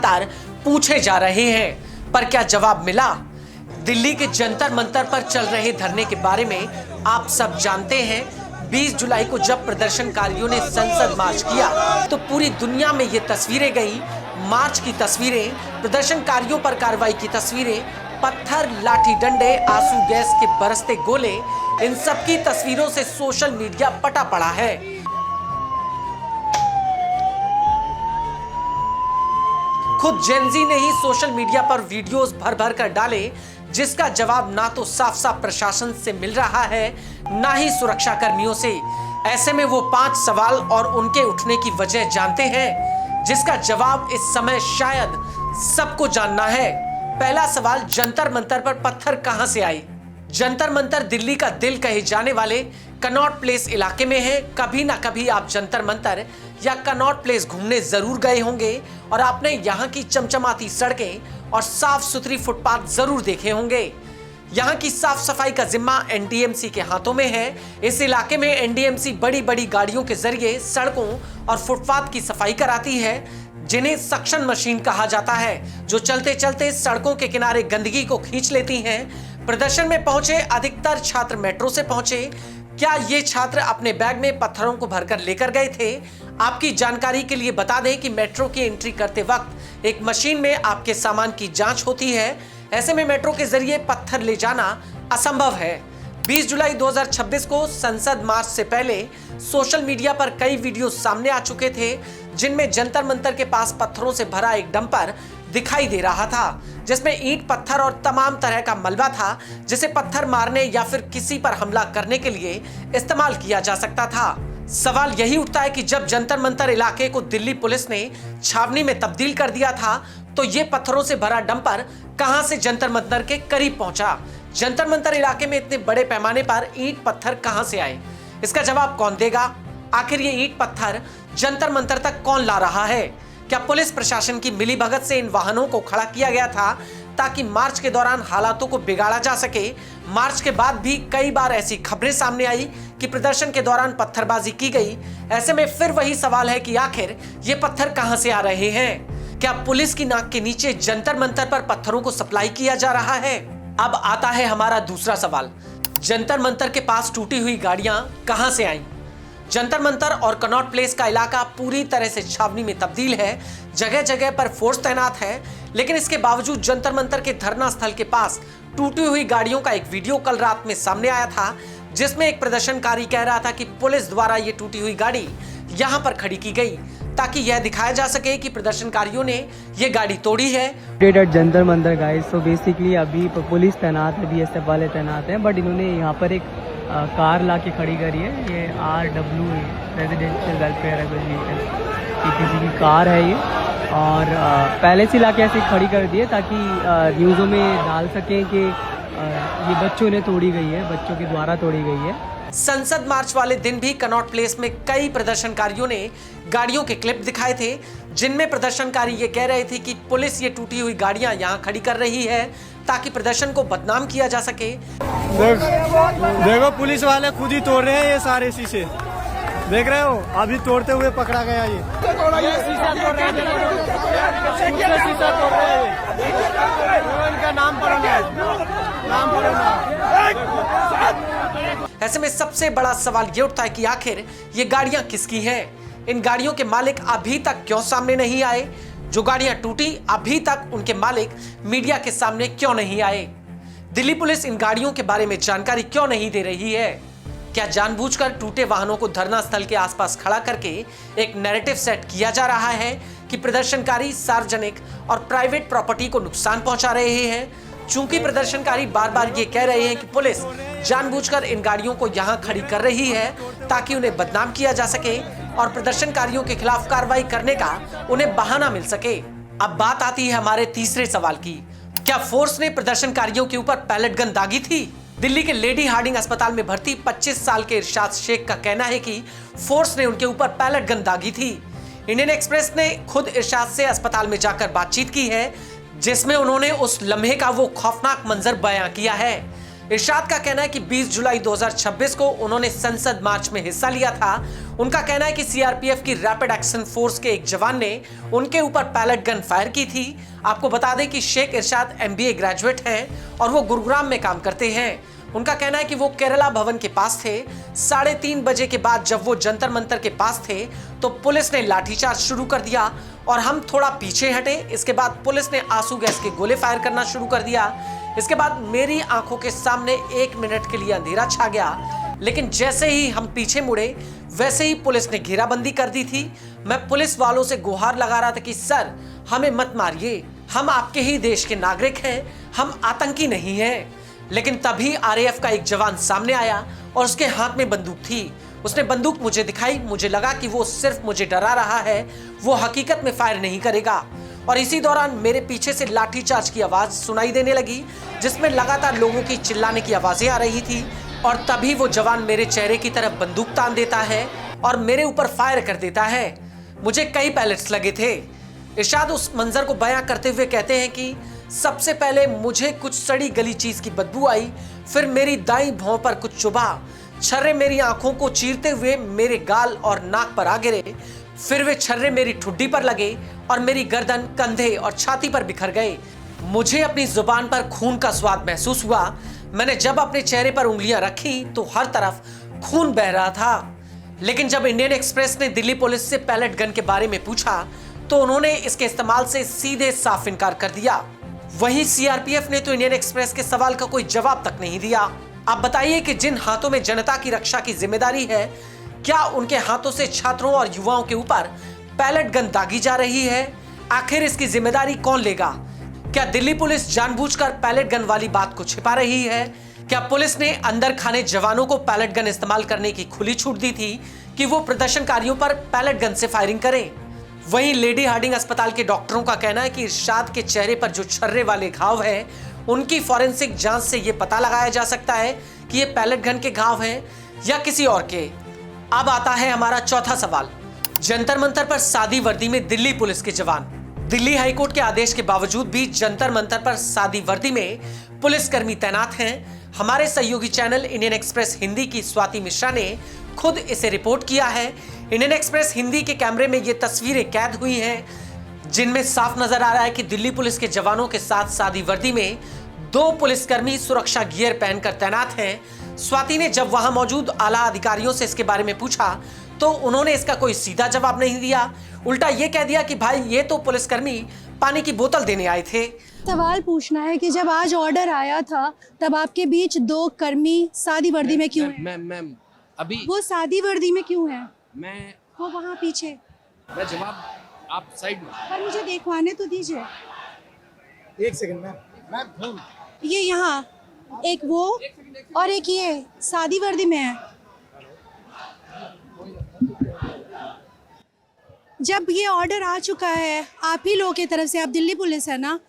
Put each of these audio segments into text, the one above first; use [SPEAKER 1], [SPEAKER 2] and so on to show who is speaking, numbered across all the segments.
[SPEAKER 1] तार पूछे जा रहे हैं, पर क्या जवाब मिला? दिल्ली के जंतर मंतर पर चल रहे धरने के बारे में आप सब जानते हैं। 20 जुलाई को जब प्रदर्शनकारियों ने संसद मार्च किया तो पूरी दुनिया में ये तस्वीरें गई। मार्च की तस्वीरें, प्रदर्शनकारियों पर कार्रवाई की तस्वीरें, पत्थर, लाठी डंडे, आंसू गैस के बरसते गोले, इन सब की तस्वीरों से सोशल मीडिया पटा पड़ा है। खुद जेनजी ने ही सोशल मीडिया पर वीडियोस भर भर कर डाले, जिसका जवाब ना तो साफ साफ प्रशासन से मिल रहा है, ना ही सुरक्षा कर्मियों से। ऐसे में वो 5 सवाल और उनके उठने की वजह जानते हैं, जिसका जवाब इस समय शायद सबको जानना है। पहला सवाल, जंतर मंतर पर पत्थर कहां से आए? जंतर मंतर दिल्ली का दिल कहे जाने वाले कनॉट प्लेस इलाके में है। कभी ना कभी आप जंतर मंतर या कनॉट प्लेस घूमने जरूर गए होंगे और आपने यहाँ की चमचमाती सड़कें और साफ सुथरी फुटपाथ जरूर देखे होंगे। यहाँ की साफ सफाई का जिम्मा एनडीएमसी के हाथों में है। इस इलाके में एनडीएमसी बड़ी बड़ी गाड़ियों के जरिए सड़कों और फुटपाथ की सफाई कराती है, जिन्हें सक्शन मशीन कहा जाता है, जो चलते चलते सड़कों के किनारे गंदगी को खींच लेती हैं। प्रदर्शन में पहुंचे अधिकतर छात्र मेट्रो से पहुंचे। क्या ये छात्र अपने बैग में पत्थरों को भरकर लेकर गए थे? आपकी जानकारी के लिए बता दें कि मेट्रो की एंट्री करते वक्त एक मशीन में आपके सामान की जांच होती है। ऐसे में मेट्रो के जरिए पत्थर ले जाना असंभव है। 20 जुलाई 2026 को संसद मार्च से पहले सोशल मीडिया पर कई वीडियो सामने आ चुके थे, जिनमें जंतर मंतर के पास पत्थरों से भरा एक डंपर दिखाई दे रहा था, जिसमें ईंट, पत्थर और तमाम तरह का मलबा था, जिसे पत्थर मारने या फिर किसी पर हमला करने के लिए इस्तेमाल किया जा सकता था। सवाल यही उठता है कि जब जंतर मंतर इलाके को दिल्ली पुलिस ने छावनी में तब्दील कर दिया था, तो ये पत्थरों से भरा डंपर कहां से जंतर मंतर के करीब पहुंचा? जंतर मंतर इलाके में इतने बड़े पैमाने पर ईंट पत्थर कहां से आए? इसका जवाब कौन देगा? आखिर ये ईंट पत्थर जंतर मंतर तक कौन ला रहा है? क्या पुलिस प्रशासन की मिलीभगत से इन वाहनों को खड़ा किया गया था ताकि मार्च के दौरान हालातों को बिगाड़ा जा सके? मार्च के बाद भी कई बार ऐसी खबरें सामने आई कि प्रदर्शन के दौरान पत्थरबाजी की गई। ऐसे में फिर वही सवाल है कि आखिर ये पत्थर कहां से आ रहे हैं? क्या पुलिस की नाक के नीचे जंतर मंतर पर पत्थरों को सप्लाई किया जा रहा है? अब आता है हमारा दूसरा सवाल, जंतर मंतर के पास टूटी हुई गाड़ियां कहां से आई? जंतर मंतर और कनॉट प्लेस का इलाका पूरी तरह से छावनी में तब्दील है। जगह जगह पर फोर्स तैनात है, लेकिन इसके बावजूद जंतर मंतर के धरना स्थल के पास टूटी हुई गाड़ियों का एक वीडियो कल रात में सामने आया था, जिसमें एक प्रदर्शनकारी कह रहा था कि पुलिस द्वारा ये टूटी हुई गाड़ी यहाँ पर खड़ी की गई ताकि यह दिखाया जा सके कि प्रदर्शनकारियों ने ये गाड़ी तोड़ी है।
[SPEAKER 2] जंतर मंतर गाइस, तो बेसिकली अभी पुलिस तैनात है, बीएसएफ वाले तैनात हैं, बट इन्होंने यहाँ पर एक कार ला के खड़ी करी है। ये RW रेजिडेंशियल वेलफेयर एसोसिएशन की किसी की कार है ये, और पहले से ला के ऐसे खड़ी कर दी है ताकि न्यूज़ों में डाल सकें कि ये बच्चों ने तोड़ी गई है, बच्चों के द्वारा तोड़ी गई है।
[SPEAKER 1] संसद मार्च वाले दिन भी कनॉट प्लेस में कई प्रदर्शनकारियों ने गाड़ियों के क्लिप दिखाए थे, जिनमें प्रदर्शनकारी ये कह रहे थे कि पुलिस ये टूटी हुई गाड़ियां यहाँ खड़ी कर रही है ताकि प्रदर्शन को बदनाम किया जा सके।
[SPEAKER 3] देखो पुलिस वाले खुद ही तोड़ रहे हैं ये सारे शीशे, देख रहे हो? अभी तोड़ते हुए पकड़ा गया ये शीशा तोड़ रहे हैं। इनका नाम
[SPEAKER 1] ऐसे में सबसे बड़ा सवाल ये उठता है कि आखिर ये गाड़ियां किसकी हैं? इन गाड़ियों के मालिक अभी तक क्यों सामने नहीं आए? जो गाड़ियां टूटी, अभी तक उनके मालिक मीडिया के सामने क्यों नहीं आए? दिल्ली पुलिस इन गाड़ियों के बारे में जानकारी क्यों नहीं दे रही है? क्या जानबूझकर टूटे वाहनों को धरना स्थल के आसपास खड़ा करके एक नैरेटिव सेट किया जा रहा है कि प्रदर्शनकारी सार्वजनिक और प्राइवेट प्रॉपर्टी को नुकसान पहुंचा रहे हैं? चूंकि प्रदर्शनकारी बार बार ये कह रहे हैं कि पुलिस जानबूझकर इन गाड़ियों को यहां खड़ी कर रही है ताकि उन्हें बदनाम किया जा सके और प्रदर्शनकारियों के खिलाफ कार्रवाई करने का उन्हें बहाना मिल सके। अब बात आती है हमारे तीसरे सवाल की, क्या फोर्स ने प्रदर्शनकारियों के ऊपर पैलेट गन दागी थी? दिल्ली के लेडी हार्डिंग अस्पताल में भर्ती 25 साल के इरशाद शेख का कहना है कि फोर्स ने उनके ऊपर पैलेट गन दागी थी। इंडियन एक्सप्रेस ने खुद इरशाद से अस्पताल में जाकर बातचीत की है, जिसमें उन्होंने उस लम्हे का वो खौफनाक मंजर बयां किया है। इरशाद का कहना है कि 20 जुलाई 2026 को उन्होंने संसद मार्च में हिस्सा लिया था। उनका कहना है कि सीआरपीएफ की रैपिड एक्शन फोर्स के एक जवान ने उनके ऊपर पैलेट गन फायर की थी। आपको बता दें कि शेख इरशाद MBA ग्रेजुएट हैं और वो गुरुग्राम में काम करते हैं। उनका कहना है कि वो केरला भवन के पास थे। 3:30 बजे के बाद जब वो जंतर मंतर के पास थे तो पुलिस ने लाठीचार्ज शुरू कर दिया और हम थोड़ा पीछे हटे। इसके बाद पुलिस ने आंसू गैस के गोले फायर करना शुरू कर दिया। इसके बाद मेरी आंखों के सामने 1 मिनट के लिए अंधेरा छा गया, लेकिन जैसे ही हम पीछे मुड़े वैसे ही पुलिस ने घेराबंदी कर दी थी। मैं पुलिस वालों से गुहार लगा रहा था कि सर हमें मत मारिए, हम आपके ही देश के नागरिक हैं, हम आतंकी नहीं हैं। लेकिन तभी RAF का एक जवान सामने आया और उसके हाथ में बंदूक थी। उसने बंदूक मुझे दिखाई। मुझे लगा कि वो सिर्फ मुझे डरा रहा है, वो हकीकत में फायर नहीं करेगा। और इसी दौरान मेरे पीछे से लाठीचार्ज की आवाज सुनाई देने लगी, जिसमें लगातार लोगों की चिल्लाने की आवाजें आ रही थी। और तभी वो जवान मेरे चेहरे की तरफ बंदूक तान देता है और मेरे ऊपर फायर कर देता है। मुझे कई पैलेट्स लगे थे। इरशाद उस मंजर को बयां करते हुए कहते हैं कि सबसे पहले मुझे कुछ सड़ी गली चीज की बदबू आई, फिर मेरी दाईं भौं पर कुछ चुभा, छर्रे मेरी आंखों को चीरते हुए मेरे गाल और नाक पर आ गिरे, फिर वे छर्रे मेरी ठुड्डी पर लगे और मेरी गर्दन, कंधे और छाती पर बिखर गए। मुझे अपनी जुबान पर खून का स्वाद महसूस हुआ। मैंने जब अपने चेहरे पर उंगलियां रखी तो हर तरफ खून बह रहा था। लेकिन जब इंडियन एक्सप्रेस ने दिल्ली पुलिस से पैलेट गन के बारे में पूछा तो उन्होंने इसके इस्तेमाल से सीधे साफ इनकार कर दिया। वहीं सीआरपीएफ ने तो इंडियन एक्सप्रेस के सवाल का कोई जवाब तक नहीं दिया। आप बताइए कि जिन हाथों में जनता की रक्षा की जिम्मेदारी है, क्या उनके हाथों से छात्रों और युवाओं के ऊपर पैलेट गन दागी जा रही है? आखिर इसकी जिम्मेदारी कौन लेगा? क्या दिल्ली पुलिस जानबूझकर पैलेट गन वाली बात को छिपा रही है? क्या पुलिस ने अंदर खाने जवानों को पैलेट गन इस्तेमाल करने की खुली छूट दी थी कि वो प्रदर्शनकारियों पर पैलेट गन से फायरिंग करें? वहीं लेडी हार्डिंग अस्पताल के डॉक्टरों का कहना है कि इरशाद के चेहरे पर जो छर्रे वाले घाव हैं, उनकी फॉरेंसिक जांच से ये पता लगाया जा सकता है कि ये पैलेट गन के घाव हैं या किसी और के। अब आता है हमारा चौथा सवाल। जंतर मंतर पर सादी वर्दी में दिल्ली पुलिस के जवान। दिल्ली हाईकोर्ट के आदेश के बावजूद भी जंतर मंतर पर सादी वर्दी में पुलिसकर्मी तैनात हैं। हमारे सहयोगी चैनल इंडियन एक्सप्रेस हिंदी की स्वाति मिश्रा ने खुद इसे रिपोर्ट किया है। इंडियन एक्सप्रेस हिंदी के कैमरे में ये तस्वीरें कैद हुई हैं, जिनमें साफ नजर आ रहा है कि दिल्ली पुलिस के जवानों के साथ सादी वर्दी में 2 पुलिसकर्मी सुरक्षा गियर पहनकर तैनात हैं। स्वाति ने जब वहां मौजूद आला अधिकारियों से इसके बारे में पूछा तो उन्होंने इसका कोई सीधा जवाब नहीं दिया। उल्टा ये कह दिया कि भाई ये तो पुलिसकर्मी पानी की बोतल देने आए थे।
[SPEAKER 4] सवाल पूछना है कि जब आज ऑर्डर आया था तब आपके बीच 2 कर्मी सादी वर्दी में क्यों हैं?
[SPEAKER 5] मैम अभी
[SPEAKER 4] वो सादी वर्दी में क्यों हैं?
[SPEAKER 5] मैं
[SPEAKER 4] वहाँ पीछे।
[SPEAKER 5] मैं जवाब आप साइड में।
[SPEAKER 4] पर मुझे देखवाने तो दीजिए।
[SPEAKER 3] 1 सेकंड मैम
[SPEAKER 4] ये यहाँ एक वो और एक ये सादी वर्दी में है। जब ये ऑर्डर आ चुका है आप ही लोगों की तरफ से, आप दिल्ली पुलिस है ना,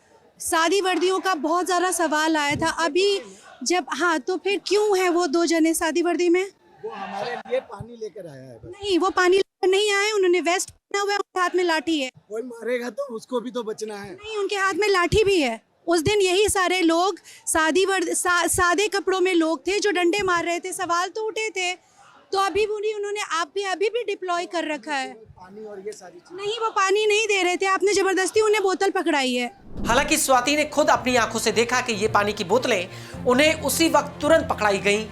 [SPEAKER 4] सादी वर्दियों का बहुत ज़्यादा सवाल आया था अभी जब, हाँ तो फिर क्यों है वो 2 जने सादी वर्दी में?
[SPEAKER 3] वो हमारे लिए पानी लेकर आया है।
[SPEAKER 4] नहीं, वो पानी लेकर नहीं आए, उन्होंने वेस्ट पहना हुआ है, उनके हाथ में लाठी है।
[SPEAKER 3] कोई मारेगा तो उसको भी तो बचना है।
[SPEAKER 4] नहीं, उनके हाथ में लाठी भी है। उस दिन यही सारे लोग सादे कपड़ों में लोग थे जो डंडे मार रहे थे। सवाल तो उठे थे, तो अभी भी उन्होंने अभी भी डिप्लॉय कर रखा है।
[SPEAKER 3] पानी और ये सारी चीजें।
[SPEAKER 4] नहीं, वो पानी नहीं दे रहे थे, आपने जबरदस्ती उन्हें बोतल पकड़ाई है।
[SPEAKER 1] हालांकि स्वाति ने खुद अपनी आंखों से देखा कि ये पानी की बोतलें उन्हें उसी वक्त तुरंत पकड़ाई गईं।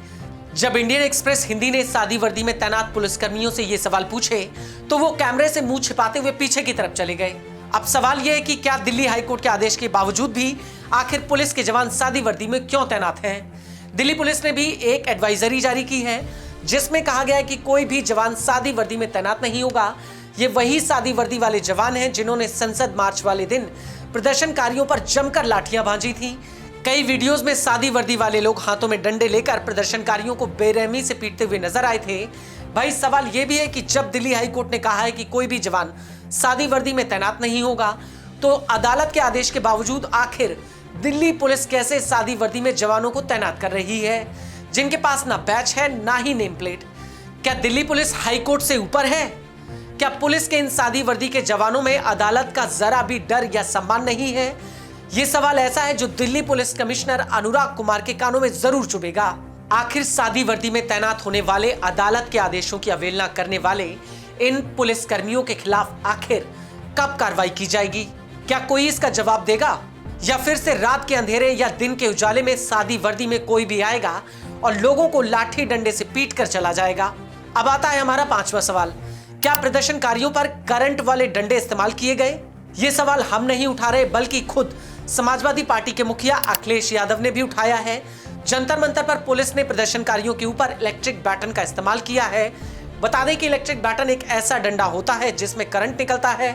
[SPEAKER 1] जब इंडियन एक्सप्रेस हिंदी ने सादी वर्दी में तैनात पुलिसकर्मियों से ये सवाल पूछे तो वो कैमरे से मुंह छिपाते हुए पीछे की तरफ चले गए। अब सवाल ये है कि क्या दिल्ली हाईकोर्ट के आदेश के बावजूद भी आखिर पुलिस के जवान सादी वर्दी में क्यों तैनात हैं? दिल्ली पुलिस ने भी एक एडवाइजरी जारी की है जिसमें कहा गया है कि कोई भी जवान सादी वर्दी में तैनात नहीं होगा। ये वही सादी वर्दी वाले जवान हैं जिन्होंने संसद मार्च वाले दिन प्रदर्शनकारियों पर जमकर लाठियां भांजी थी। कई वीडियोस में सादी वर्दी वाले लोग हाथों में डंडे लेकर प्रदर्शनकारियों को बेरहमी से पीटते हुए नजर आए थे। भाई सवाल यह भी है कि जब दिल्ली हाईकोर्ट ने कहा है कि कोई भी जवान सादी वर्दी में तैनात नहीं होगा, तो अदालत के आदेश के बावजूद आखिर दिल्ली पुलिस कैसे सादी वर्दी में जवानों को तैनात कर रही है, जिनके पास ना बैच है ना ही नेम प्लेट? क्या दिल्ली पुलिस हाईकोर्ट से ऊपर है? क्या पुलिस के इन सादी वर्दी के जवानों में अदालत का जरा भी डर या सम्मान नहीं है? ये सवाल ऐसा है जो दिल्ली पुलिस कमिश्नर अनुराग कुमार के कानों में जरूर चुभेगा। आखिर सादी वर्दी में तैनात होने वाले, अदालत के आदेशों की अवहेलना करने वाले इन पुलिस कर्मियों के खिलाफ आखिर कब कार्रवाई की जाएगी? क्या कोई इसका जवाब देगा, या फिर से रात के अंधेरे या दिन के उजाले में सादी वर्दी में कोई भी आएगा और लोगों को लाठी डंडे से पीट कर चला जाएगा? अब आता है हमारा 5वां सवाल, क्या प्रदर्शनकारियों पर करंट वाले डंडे इस्तेमाल किए गए? ये सवाल हम नहीं उठा रहे, बल्कि खुद समाजवादी पार्टी के मुखिया अखिलेश यादव ने भी उठाया है। जंतर मंतर पर पुलिस ने प्रदर्शनकारियों के ऊपर इलेक्ट्रिक बैटन का इस्तेमाल किया है। बता दें कि इलेक्ट्रिक बैटन एक ऐसा डंडा होता है जिसमें करंट निकलता है।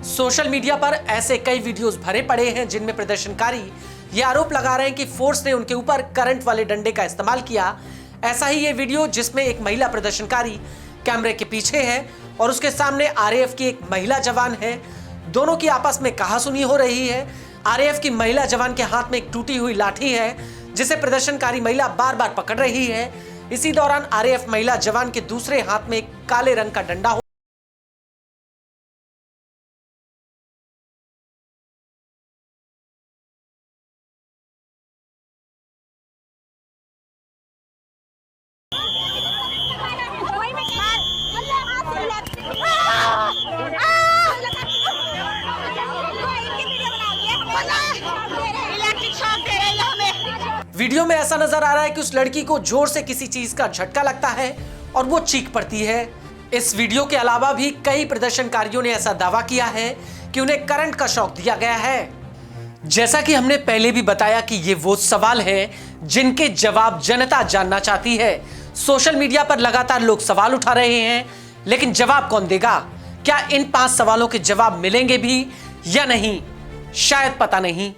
[SPEAKER 1] सोशल मीडिया पर ऐसे कई वीडियोस भरे पड़े हैं जिनमें प्रदर्शनकारी ये आरोप लगा रहे हैं कि फोर्स ने उनके ऊपर करंट वाले डंडे का इस्तेमाल किया। ऐसा ही ये वीडियो जिसमें एक महिला प्रदर्शनकारी कैमरे के पीछे है और उसके सामने आरएएफ की एक महिला जवान है। दोनों की आपस में कहासुनी हो रही है। आरएएफ की महिला जवान के हाथ में एक टूटी हुई लाठी है जिसे प्रदर्शनकारी महिला बार बार पकड़ रही है। इसी दौरान आरएएफ महिला जवान के दूसरे हाथ में एक काले रंग का डंडा वीडियो में ऐसा नजर आ रहा है कि उस लड़की को जोर से किसी चीज का झटका लगता है और वो चीख पड़ती है। इस वीडियो के अलावा भी कई प्रदर्शनकारियों ने ऐसा दावा किया है कि उन्हें करंट का शॉक दिया गया है। जैसा कि हमने पहले भी बताया कि ये वो सवाल है जिनके जवाब जनता जानना चाहती है। सोशल मीडिया पर लगातार लोग सवाल उठा रहे हैं, लेकिन जवाब कौन देगा? क्या इन 5 सवालों के जवाब मिलेंगे भी या नहीं? शायद पता नहीं।